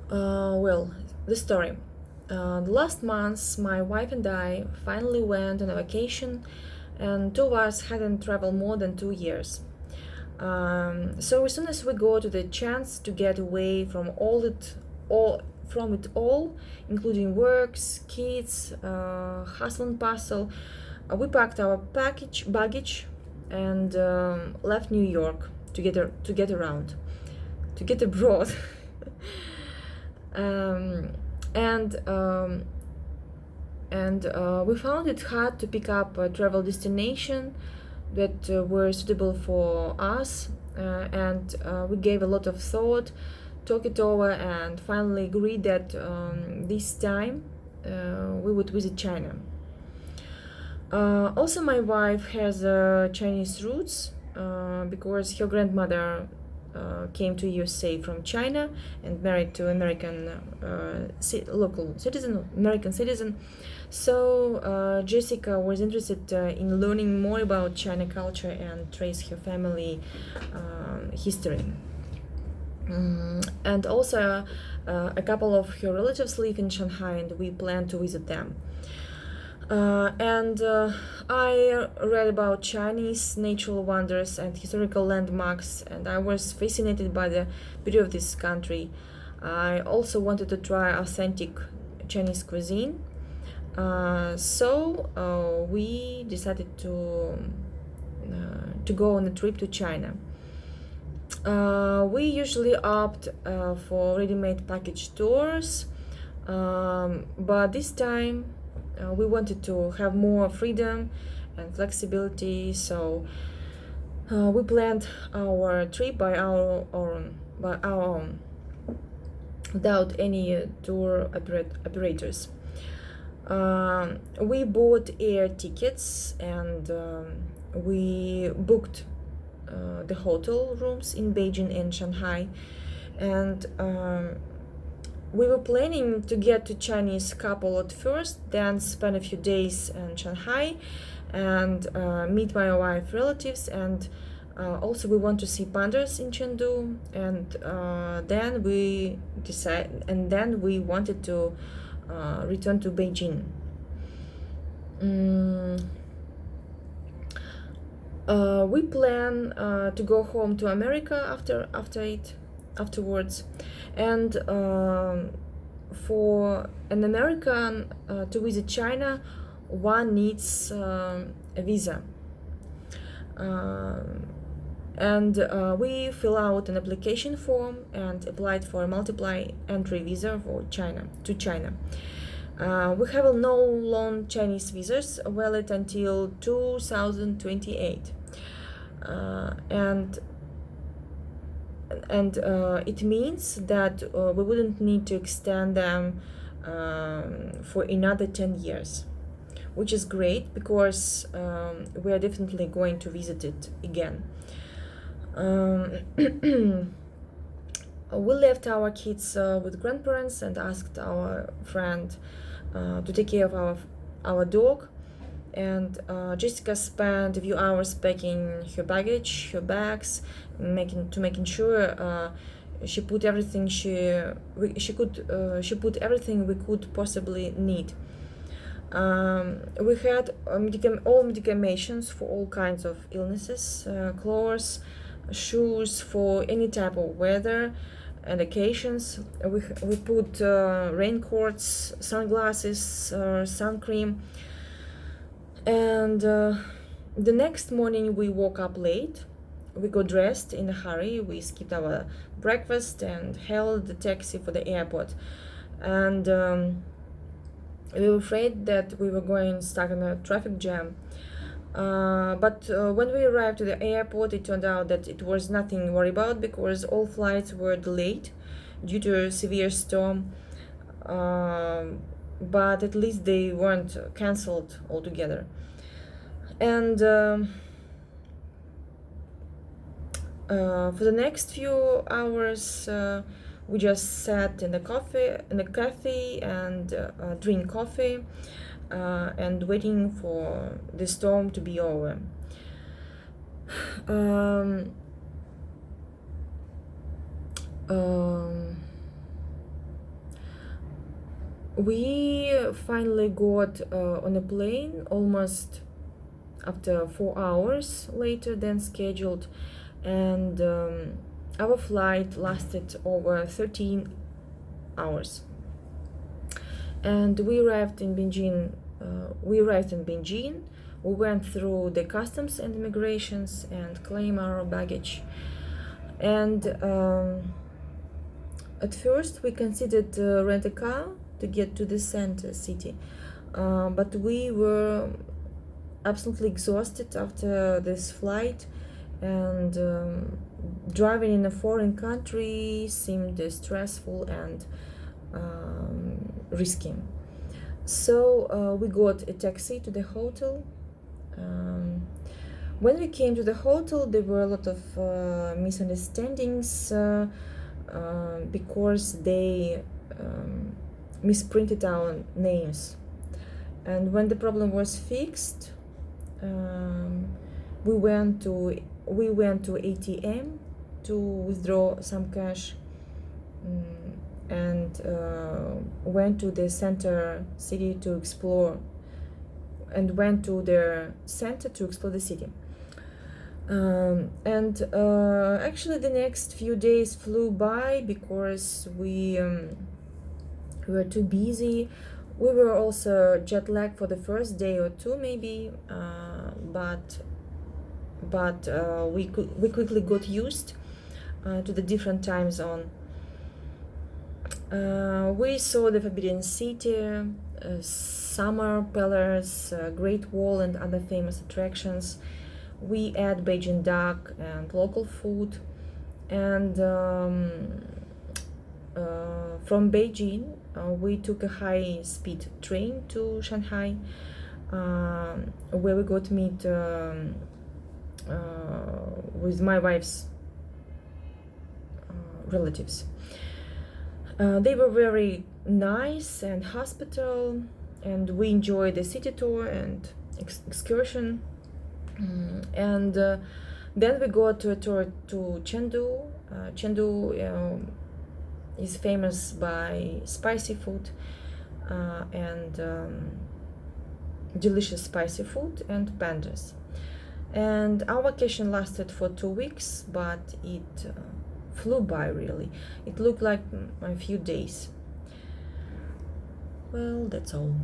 Well, the story. The last month, my wife and I finally went on a vacation, and two of us hadn't traveled more than 2 years. So as soon as we got the chance to get away from all, including works, kids, hustle and bustle, we packed our baggage, and left New York to get around, to get abroad. um, and um, and we found it hard to pick up a travel destination that were suitable for us, and we gave a lot of thought, talked it over, and finally agreed that this time we would visit China. Also, my wife has Chinese roots because her grandmother came to USA from China and married to American local citizen, American citizen. So Jessica was interested in learning more about China culture and trace her family history. And also, a couple of her relatives live in Shanghai, and we plan to visit them. And I read about Chinese natural wonders and historical landmarks, and I was fascinated by the beauty of this country. I also wanted to try authentic Chinese cuisine, so we decided to go on a trip to China. We usually opt for ready-made package tours, but this time we wanted to have more freedom and flexibility, so we planned our trip by our own, without any tour operators. We bought air tickets, and we booked the hotel rooms in Beijing and Shanghai, and we were planning to get to Chinese couple at first, then spend a few days in Shanghai and meet my wife relatives, and also we want to see pandas in Chengdu, and then we wanted to return to Beijing. Mm, we plan to go home to America afterwards, and for an American to visit China, one needs a visa. And we fill out an application form and applied for a multiple entry visa for China. We have no long Chinese visas valid until 2028, and it means that we wouldn't need to extend them for another 10 years, which is great because we are definitely going to visit it again. We left our kids with grandparents and asked our friend to take care of our dog. And Jessica spent a few hours packing her baggage, her bags, making sure she put everything she put everything we could possibly need. We had all medications for all kinds of illnesses, clothes, shoes for any type of weather and occasions. We put raincoats, sunglasses, sun cream, and the next morning we woke up late. We got dressed in a hurry. We skipped our breakfast and hailed the taxi for the airport. And we were afraid that we were going stuck in a traffic jam. But when we arrived at the airport, it turned out that it was nothing to worry about because all flights were delayed due to a severe storm. But at least they weren't cancelled altogether. And for the next few hours, we just sat in a cafe, and drink coffee, and waiting for the storm to be over. Um, um, We finally got on a plane almost after 4 hours later than scheduled, and our flight lasted over 13 hours. And we arrived in Beijing. We went through the customs and immigrations and claim our baggage. And at first we considered rent a car to get to the center city, but we were absolutely exhausted after this flight, and driving in a foreign country seemed stressful and risky. So we got a taxi to the hotel. When we came to the hotel, there were a lot of misunderstandings because they misprinted our names. And when the problem was fixed, we went to ATM to withdraw some cash, and went to the center city to explore, and went to the center to explore the city. And actually the next few days flew by because we were too busy. We were also jet lagged for the first day or two maybe, but we quickly got used to the different time zone. We saw the Forbidden City, Summer Palace, Great Wall, and other famous attractions. We ate Beijing duck and local food, and from Beijing we took a high-speed train to Shanghai, where we got to meet with my wife's relatives. They were very nice and hospitable, and we enjoyed the city tour and excursion. And then we got to a tour to Chengdu. Chengdu is famous by spicy food and delicious spicy food and pandas. And our vacation lasted for 2 weeks, but it flew by really. It looked like a few days. Well, that's all.